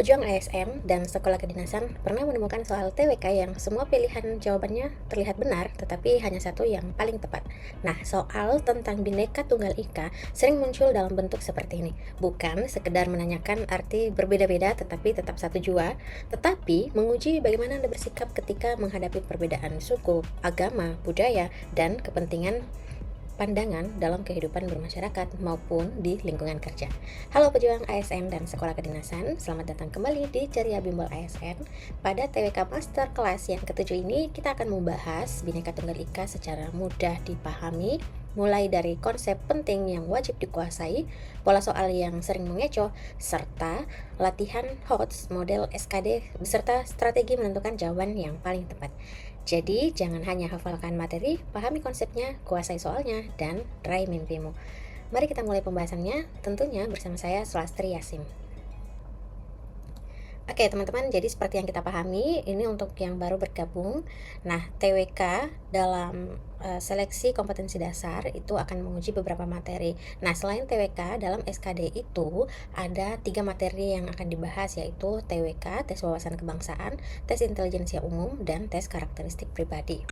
Pejuang ASN dan sekolah kedinasan pernah menemukan soal TWK yang semua pilihan jawabannya terlihat benar, tetapi hanya satu yang paling tepat. Nah, soal tentang Bhinneka Tunggal Ika sering muncul dalam bentuk seperti ini. Bukan sekedar menanyakan arti berbeda-beda tetapi tetap satu jua, tetapi menguji bagaimana Anda bersikap ketika menghadapi perbedaan suku, agama, budaya, dan kepentingan pandangan dalam kehidupan bermasyarakat maupun di lingkungan kerja. Halo pejuang ASN dan sekolah kedinasan, selamat datang kembali di Ceria Bimbel ASN. Pada TWK Master Class yang ketujuh ini, kita akan membahas Bhinneka Tunggal Ika secara mudah dipahami, mulai dari konsep penting yang wajib dikuasai, pola soal yang sering mengecoh, serta latihan HOTS model SKD beserta strategi menentukan jawaban yang paling tepat. Jadi, jangan hanya hafalkan materi, pahami konsepnya, kuasai soalnya, dan raih mimpimu. Mari kita mulai pembahasannya, tentunya bersama saya, Sulastri Yasin. Oke teman-teman, jadi seperti yang kita pahami, ini untuk yang baru bergabung. Nah, TWK dalam seleksi kompetensi dasar itu akan menguji beberapa materi. Nah, selain TWK dalam SKD itu ada 3 materi yang akan dibahas, yaitu TWK, tes wawasan kebangsaan, tes intelijensia umum, dan tes karakteristik pribadi.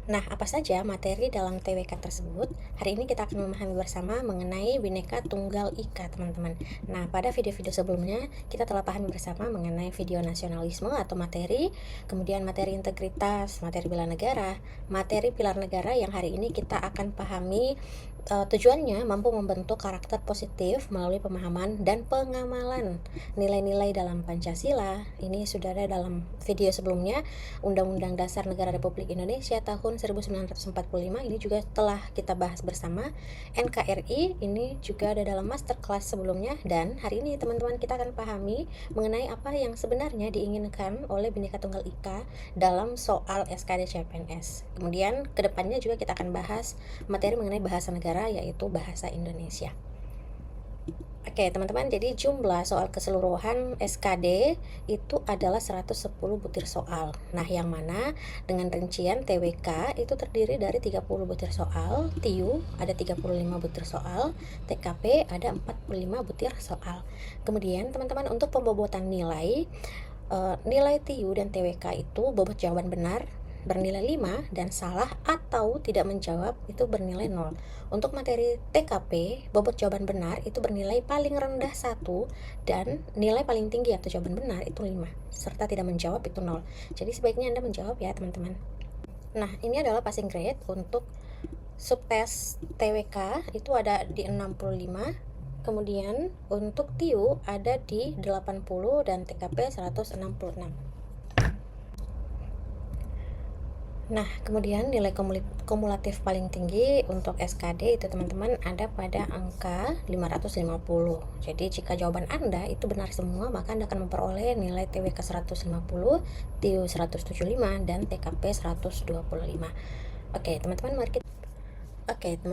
Nah, apa saja materi dalam TWK tersebut? Hari ini kita akan memahami bersama mengenai Bhinneka Tunggal Ika, teman-teman. Nah, pada video-video sebelumnya, kita telah pahami bersama mengenai video nasionalisme atau materi, kemudian materi integritas, materi bela negara, materi pilar negara yang hari ini kita akan pahami tujuannya mampu membentuk karakter positif melalui pemahaman dan pengamalan nilai-nilai dalam Pancasila. Ini sudah ada dalam video sebelumnya, Undang-Undang Dasar Negara Republik Indonesia tahun 1945, ini juga telah kita bahas bersama. NKRI ini juga ada dalam masterclass sebelumnya, dan hari ini teman-teman kita akan pahami mengenai apa yang sebenarnya diinginkan oleh Bhinneka Tunggal Ika dalam soal SKD CPNS. Kemudian kedepannya juga kita akan bahas materi mengenai bahasa negara, yaitu bahasa Indonesia. Oke teman-teman, jadi jumlah soal keseluruhan SKD itu adalah 110 butir soal. Nah, yang mana dengan rincian TWK itu terdiri dari 30 butir soal, TIU ada 35 butir soal, TKP ada 45 butir soal. Kemudian teman-teman, untuk pembobotan nilai, nilai TIU dan TWK itu bobot jawaban benar bernilai 5 dan salah atau tidak menjawab itu bernilai 0. Untuk materi TKP, bobot jawaban benar itu bernilai paling rendah 1 dan nilai paling tinggi atau jawaban benar itu 5, serta tidak menjawab itu 0. Jadi sebaiknya Anda menjawab ya teman-teman. Nah, ini adalah passing grade untuk subtes TWK itu ada di 65, kemudian untuk TIU ada di 80 dan TKP 166. Nah, kemudian nilai kumulatif paling tinggi untuk SKD itu teman-teman ada pada angka 550. Jadi jika jawaban Anda itu benar semua, maka Anda akan memperoleh nilai TWK 150, TIU 175, dan TKP 125. Oke, teman-teman, mari kita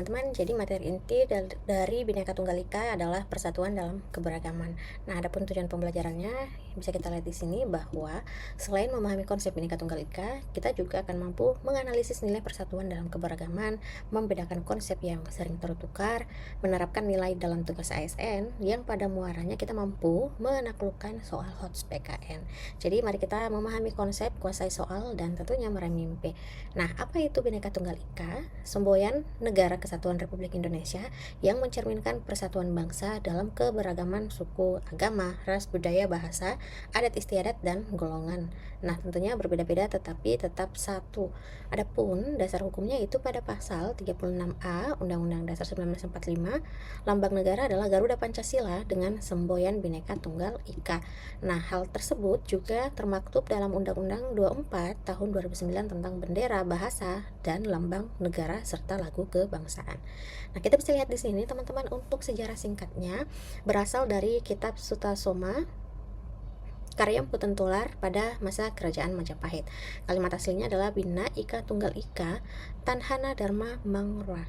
jadi materi inti dari Bhinneka Tunggal Ika adalah persatuan dalam keberagaman. Nah, adapun tujuan pembelajarannya bisa kita lihat di sini bahwa selain memahami konsep Bhinneka Tunggal Ika, kita juga akan mampu menganalisis nilai persatuan dalam keberagaman, membedakan konsep yang sering tertukar, menerapkan nilai dalam tugas ASN yang pada muaranya kita mampu menaklukkan soal HOTS PKN. Jadi mari kita memahami konsep, kuasai soal, dan tentunya meraih mimpi. Nah, apa itu Bhinneka Tunggal Ika? Semboyan Negara Kesatuan Republik Indonesia yang mencerminkan persatuan bangsa dalam keberagaman suku, agama, ras, budaya, bahasa, adat istiadat, dan golongan. Nah, tentunya berbeda-beda tetapi tetap satu. Adapun dasar hukumnya itu pada pasal 36A Undang-Undang Dasar 1945, lambang negara adalah Garuda Pancasila dengan semboyan Bhinneka Tunggal Ika. Nah, hal tersebut juga termaktub dalam Undang-Undang 24 tahun 2009 tentang bendera, bahasa, dan lambang negara serta lagu kebangsaan. Nah, kita bisa lihat di sini teman-teman, untuk sejarah singkatnya berasal dari kitab Sutasoma karya Empu Tentular pada masa kerajaan Majapahit. Kalimat aslinya adalah Bhina Ika Tunggal Ika Tanhana Dharma Mangrwa.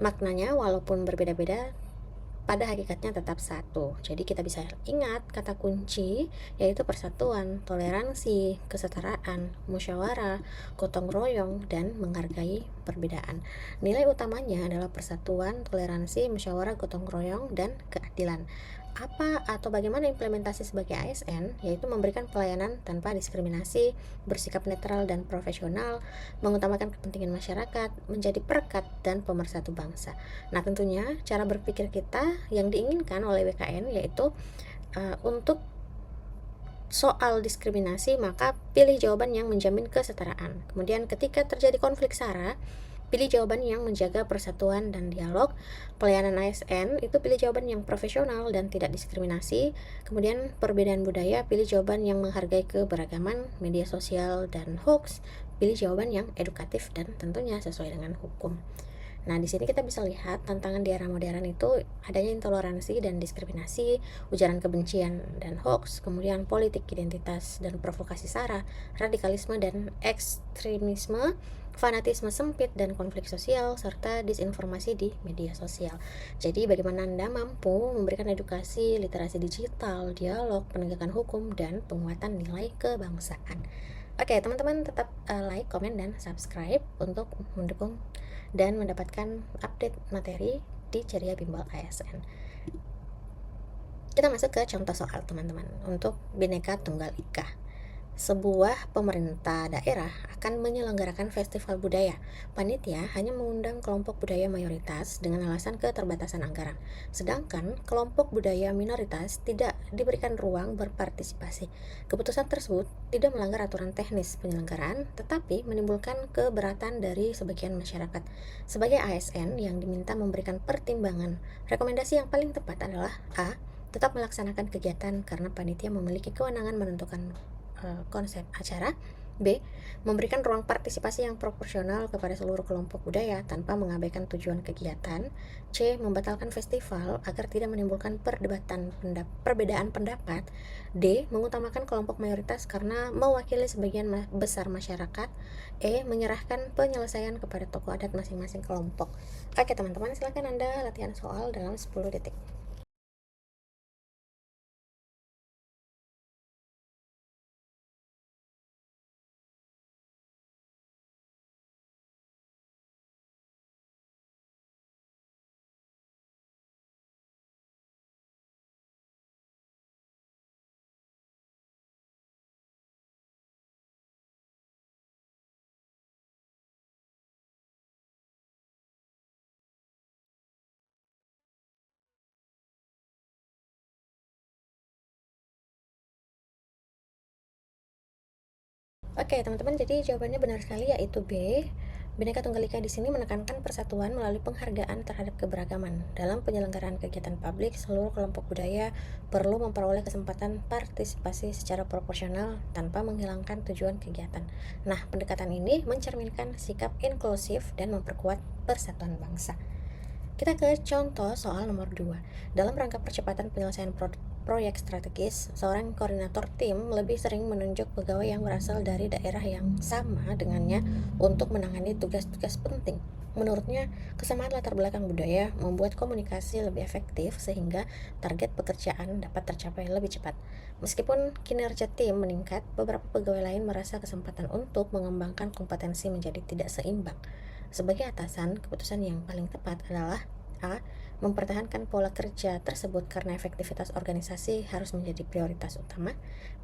Maknanya walaupun berbeda-beda, pada hakikatnya tetap satu. Jadi kita bisa ingat kata kunci yaitu persatuan, toleransi, kesetaraan, musyawarah, gotong royong, dan menghargai perbedaan. Nilai utamanya adalah persatuan, toleransi, musyawarah, gotong royong, dan keadilan. Apa atau bagaimana implementasi sebagai ASN, yaitu memberikan pelayanan tanpa diskriminasi, bersikap netral dan profesional, mengutamakan kepentingan masyarakat, menjadi perekat dan pemersatu bangsa. Nah, tentunya cara berpikir kita yang diinginkan oleh WKN yaitu untuk soal diskriminasi, maka pilih jawaban yang menjamin kesetaraan. Kemudian ketika terjadi konflik SARA, pilih jawaban yang menjaga persatuan dan dialog. Pelayanan ASN itu pilih jawaban yang profesional dan tidak diskriminasi. Kemudian perbedaan budaya, pilih jawaban yang menghargai keberagaman. Media sosial dan hoax, pilih jawaban yang edukatif dan tentunya sesuai dengan hukum. Nah, di sini kita bisa lihat tantangan di era modern itu adanya intoleransi dan diskriminasi, ujaran kebencian dan hoax, kemudian politik identitas dan provokasi SARA, radikalisme dan ekstremisme, fanatisme sempit dan konflik sosial, serta disinformasi di media sosial. Jadi, bagaimana Anda mampu memberikan edukasi, literasi digital, dialog, penegakan hukum, dan penguatan nilai kebangsaan. Oke, teman-teman tetap like, komen, dan subscribe untuk mendukung dan mendapatkan update materi di Ceria Bimbel ASN. Kita masuk ke contoh soal, teman-teman, untuk Bhinneka Tunggal Ika. Sebuah pemerintah daerah akan menyelenggarakan festival budaya. Panitia hanya mengundang kelompok budaya mayoritas dengan alasan keterbatasan anggaran. Sedangkan kelompok budaya minoritas tidak diberikan ruang berpartisipasi. Keputusan tersebut tidak melanggar aturan teknis penyelenggaraan, tetapi menimbulkan keberatan dari sebagian masyarakat. Sebagai ASN yang diminta memberikan pertimbangan, rekomendasi yang paling tepat adalah A. Tetap melaksanakan kegiatan karena panitia memiliki kewenangan menentukan konsep acara. B. Memberikan ruang partisipasi yang proporsional kepada seluruh kelompok budaya tanpa mengabaikan tujuan kegiatan. C. Membatalkan festival agar tidak menimbulkan perbedaan pendapat. D. Mengutamakan kelompok mayoritas karena mewakili sebagian besar masyarakat. E. Menyerahkan penyelesaian kepada tokoh adat masing-masing kelompok. Oke, teman-teman, silakan Anda latihan soal dalam 10 detik. Oke, teman-teman, jadi jawabannya benar sekali, yaitu B. Bhinneka Tunggal Ika di sini menekankan persatuan melalui penghargaan terhadap keberagaman. Dalam penyelenggaraan kegiatan publik, seluruh kelompok budaya perlu memperoleh kesempatan partisipasi secara proporsional tanpa menghilangkan tujuan kegiatan. Nah, pendekatan ini mencerminkan sikap inklusif dan memperkuat persatuan bangsa. Kita ke contoh soal nomor 2. Dalam rangka percepatan penyelesaian proyek strategis, seorang koordinator tim lebih sering menunjuk pegawai yang berasal dari daerah yang sama dengannya untuk menangani tugas-tugas penting. Menurutnya, kesamaan latar belakang budaya membuat komunikasi lebih efektif sehingga target pekerjaan dapat tercapai lebih cepat. Meskipun kinerja tim meningkat, beberapa pegawai lain merasa kesempatan untuk mengembangkan kompetensi menjadi tidak seimbang. Sebagai atasan, keputusan yang paling tepat adalah A. Mempertahankan pola kerja tersebut karena efektivitas organisasi harus menjadi prioritas utama.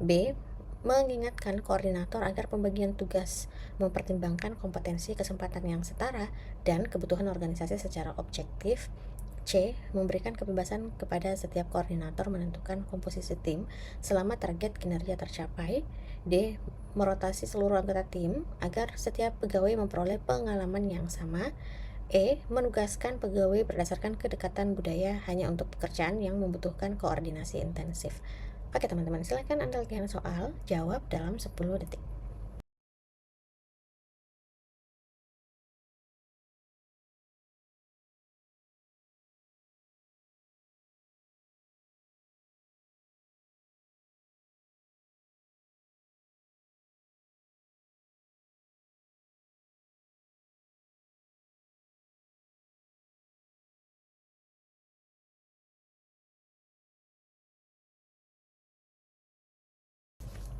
B. Mengingatkan koordinator agar pembagian tugas mempertimbangkan kompetensi, kesempatan yang setara, dan kebutuhan organisasi secara objektif. C. Memberikan kebebasan kepada setiap koordinator menentukan komposisi tim selama target kinerja tercapai. D. Merotasi seluruh anggota tim agar setiap pegawai memperoleh pengalaman yang sama. E. Menugaskan pegawai berdasarkan kedekatan budaya hanya untuk pekerjaan yang membutuhkan koordinasi intensif. Oke, teman-teman, silakan Anda latihan soal, jawab dalam 10 detik.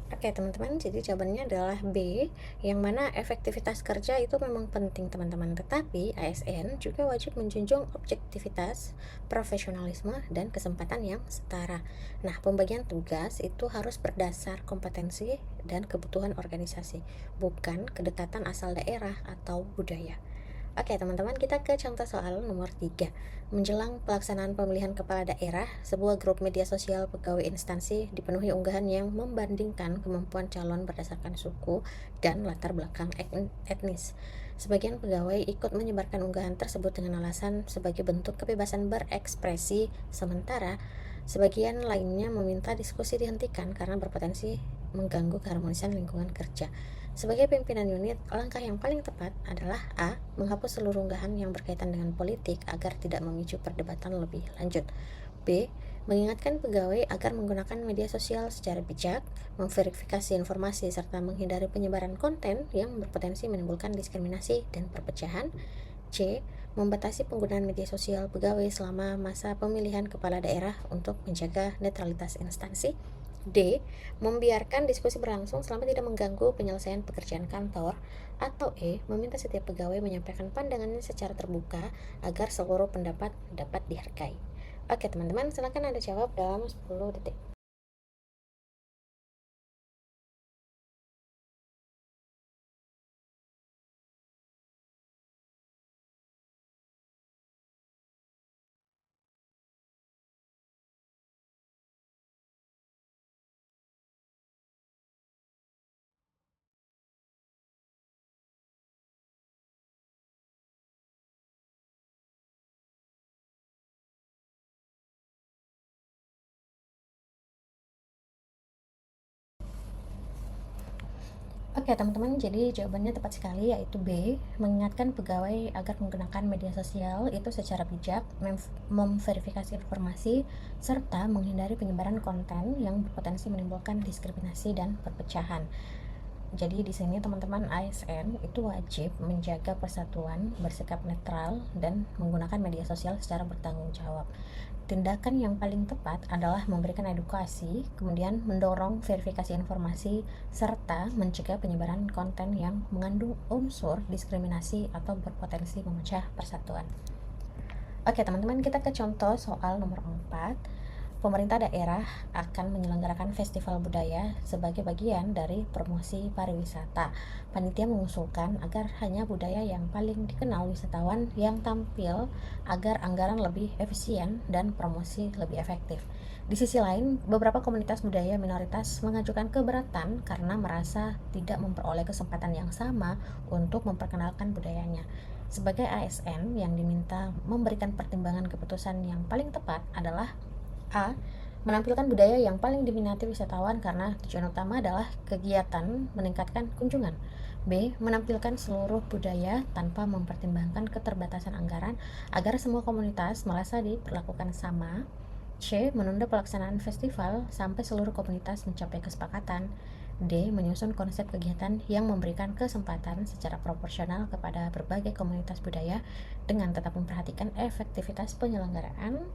Oke teman-teman, jadi jawabannya adalah B, yang mana efektivitas kerja itu memang penting teman-teman. Tetapi ASN juga wajib menjunjung objektivitas, profesionalisme, dan kesempatan yang setara. Nah, pembagian tugas itu harus berdasar kompetensi dan kebutuhan organisasi, bukan kedekatan asal daerah atau budaya. Oke teman-teman, kita ke contoh soal nomor 3. Menjelang pelaksanaan pemilihan kepala daerah, sebuah grup media sosial pegawai instansi dipenuhi unggahan yang membandingkan kemampuan calon berdasarkan suku dan latar belakang etnis. Sebagian pegawai ikut menyebarkan unggahan tersebut dengan alasan sebagai bentuk kebebasan berekspresi, sementara sebagian lainnya meminta diskusi dihentikan karena berpotensi mengganggu keharmonisan lingkungan kerja. Sebagai pimpinan unit, langkah yang paling tepat adalah A. Menghapus seluruh unggahan yang berkaitan dengan politik agar tidak memicu perdebatan lebih lanjut. B. Mengingatkan pegawai agar menggunakan media sosial secara bijak, memverifikasi informasi, serta menghindari penyebaran konten yang berpotensi menimbulkan diskriminasi dan perpecahan. C. Membatasi penggunaan media sosial pegawai selama masa pemilihan kepala daerah untuk menjaga netralitas instansi. D. Membiarkan diskusi berlangsung selama tidak mengganggu penyelesaian pekerjaan kantor. Atau E. Meminta setiap pegawai menyampaikan pandangannya secara terbuka agar seluruh pendapat dapat dihargai. Oke teman-teman, silakan Anda jawab dalam 10 detik. Oke teman-teman, jadi jawabannya tepat sekali, yaitu B. Mengingatkan pegawai agar menggunakan media sosial itu secara bijak, memverifikasi informasi, serta menghindari penyebaran konten yang berpotensi menimbulkan diskriminasi dan perpecahan. Jadi di sini teman-teman, ASN itu wajib menjaga persatuan, bersikap netral, dan menggunakan media sosial secara bertanggung jawab. Tindakan yang paling tepat adalah memberikan edukasi, kemudian mendorong verifikasi informasi, serta mencegah penyebaran konten yang mengandung unsur diskriminasi atau berpotensi memecah persatuan. Oke teman-teman, kita ke contoh soal nomor 4. Pemerintah daerah akan menyelenggarakan festival budaya sebagai bagian dari promosi pariwisata. Panitia mengusulkan agar hanya budaya yang paling dikenal wisatawan yang tampil agar anggaran lebih efisien dan promosi lebih efektif. Di sisi lain, beberapa komunitas budaya minoritas mengajukan keberatan karena merasa tidak memperoleh kesempatan yang sama untuk memperkenalkan budayanya. Sebagai ASN yang diminta memberikan pertimbangan, keputusan yang paling tepat adalah A. Menampilkan budaya yang paling diminati wisatawan karena tujuan utama adalah kegiatan meningkatkan kunjungan. B. Menampilkan seluruh budaya tanpa mempertimbangkan keterbatasan anggaran agar semua komunitas merasa diperlakukan sama. C. Menunda pelaksanaan festival sampai seluruh komunitas mencapai kesepakatan. D. Menyusun konsep kegiatan yang memberikan kesempatan secara proporsional kepada berbagai komunitas budaya dengan tetap memperhatikan efektivitas penyelenggaraan.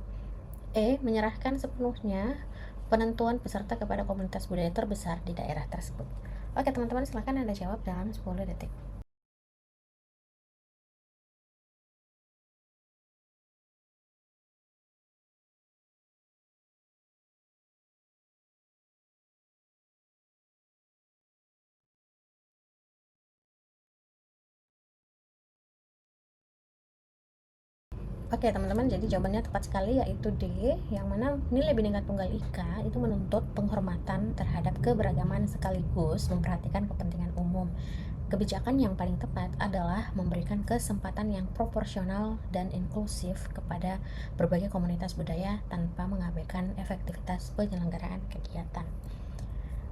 E. Menyerahkan sepenuhnya penentuan peserta kepada komunitas budaya terbesar di daerah tersebut. Oke teman-teman, silahkan Anda jawab dalam 10 detik. Oke teman-teman, jadi jawabannya tepat sekali, yaitu D, yang mana nilai Bhinneka Tunggal Ika itu menuntut penghormatan terhadap keberagaman sekaligus memperhatikan kepentingan umum. Kebijakan yang paling tepat adalah memberikan kesempatan yang proporsional dan inklusif kepada berbagai komunitas budaya tanpa mengabaikan efektivitas penyelenggaraan kegiatan.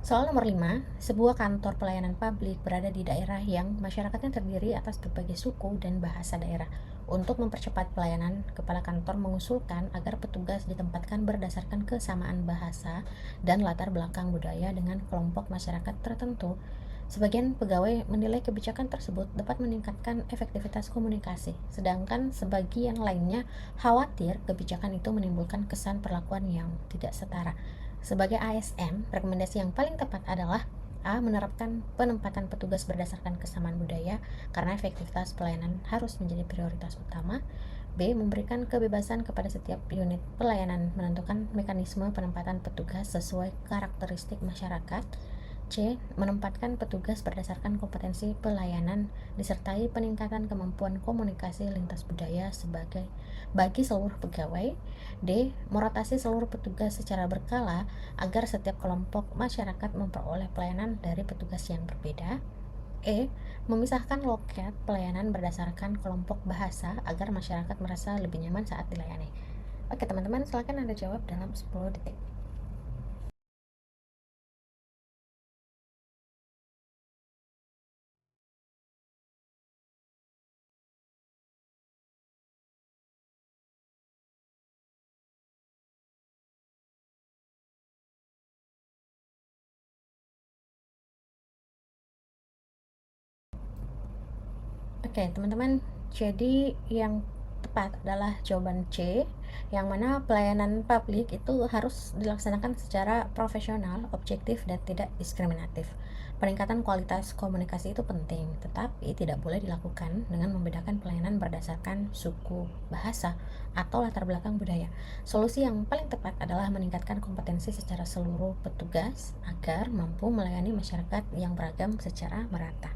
Soal nomor 5, sebuah kantor pelayanan publik berada di daerah yang masyarakatnya terdiri atas berbagai suku dan bahasa daerah. Untuk mempercepat pelayanan, kepala kantor mengusulkan agar petugas ditempatkan berdasarkan kesamaan bahasa dan latar belakang budaya dengan kelompok masyarakat tertentu. Sebagian pegawai menilai kebijakan tersebut dapat meningkatkan efektivitas komunikasi, sedangkan sebagian lainnya khawatir kebijakan itu menimbulkan kesan perlakuan yang tidak setara. sebagai ASN, rekomendasi yang paling tepat adalah A. Menerapkan penempatan petugas berdasarkan kesamaan budaya karena efektivitas pelayanan harus menjadi prioritas utama. B. Memberikan kebebasan kepada setiap unit pelayanan menentukan mekanisme penempatan petugas sesuai karakteristik masyarakat. C. Menempatkan petugas berdasarkan kompetensi pelayanan disertai peningkatan kemampuan komunikasi lintas budaya bagi seluruh pegawai. D. Merotasi seluruh petugas secara berkala agar setiap kelompok masyarakat memperoleh pelayanan dari petugas yang berbeda. E. Memisahkan loket pelayanan berdasarkan kelompok bahasa agar masyarakat merasa lebih nyaman saat dilayani. Oke teman-teman, silakan Anda jawab dalam 10 detik. Oke, teman-teman, jadi yang tepat adalah jawaban C, yang mana pelayanan publik itu harus dilaksanakan secara profesional, objektif, dan tidak diskriminatif. Peningkatan kualitas komunikasi itu penting, tetapi tidak boleh dilakukan dengan membedakan pelayanan berdasarkan suku, bahasa, atau latar belakang budaya. Solusi yang paling tepat adalah meningkatkan kompetensi secara seluruh petugas agar mampu melayani masyarakat yang beragam secara merata.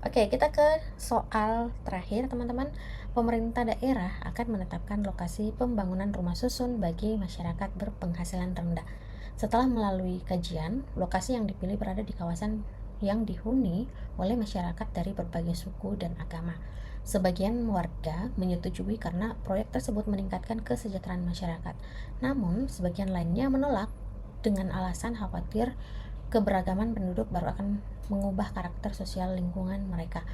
Oke, kita ke soal terakhir, teman-teman. Pemerintah daerah akan menetapkan lokasi pembangunan rumah susun bagi masyarakat berpenghasilan rendah. Setelah melalui kajian, lokasi yang dipilih berada di kawasan yang dihuni oleh masyarakat dari berbagai suku dan agama. Sebagian warga menyetujui karena proyek tersebut meningkatkan kesejahteraan masyarakat. Namun, sebagian lainnya menolak dengan alasan khawatir keberagaman penduduk baru akan mengubah karakter sosial lingkungan mereka.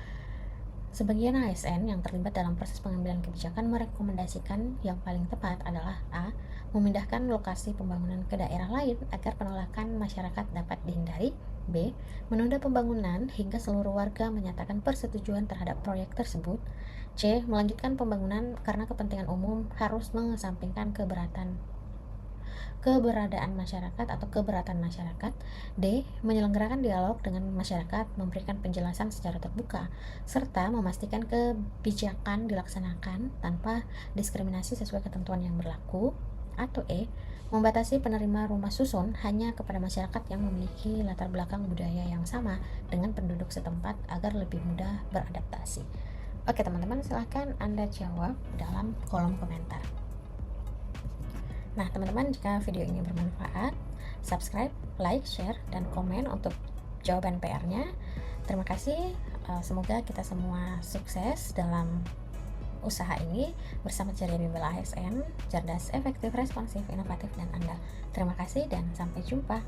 Sebagian ASN yang terlibat dalam proses pengambilan kebijakan merekomendasikan yang paling tepat adalah A. Memindahkan lokasi pembangunan ke daerah lain agar penolakan masyarakat dapat dihindari. B. Menunda pembangunan hingga seluruh warga menyatakan persetujuan terhadap proyek tersebut. C. Melanjutkan pembangunan karena kepentingan umum harus mengesampingkan keberadaan masyarakat atau keberatan masyarakat. D. Menyelenggarakan dialog dengan masyarakat, memberikan penjelasan secara terbuka, serta memastikan kebijakan dilaksanakan tanpa diskriminasi sesuai ketentuan yang berlaku. Atau E. Membatasi penerima rumah susun hanya kepada masyarakat yang memiliki latar belakang budaya yang sama dengan penduduk setempat agar lebih mudah beradaptasi. Oke teman-teman, silahkan Anda jawab dalam kolom komentar. Nah teman-teman, jika video ini bermanfaat, subscribe, like, share, dan komen untuk jawaban PR-nya. Terima kasih, semoga kita semua sukses dalam usaha ini bersama Ceria Bimbel ASN, cerdas, efektif, responsif, inovatif, dan andal. Terima kasih dan sampai jumpa.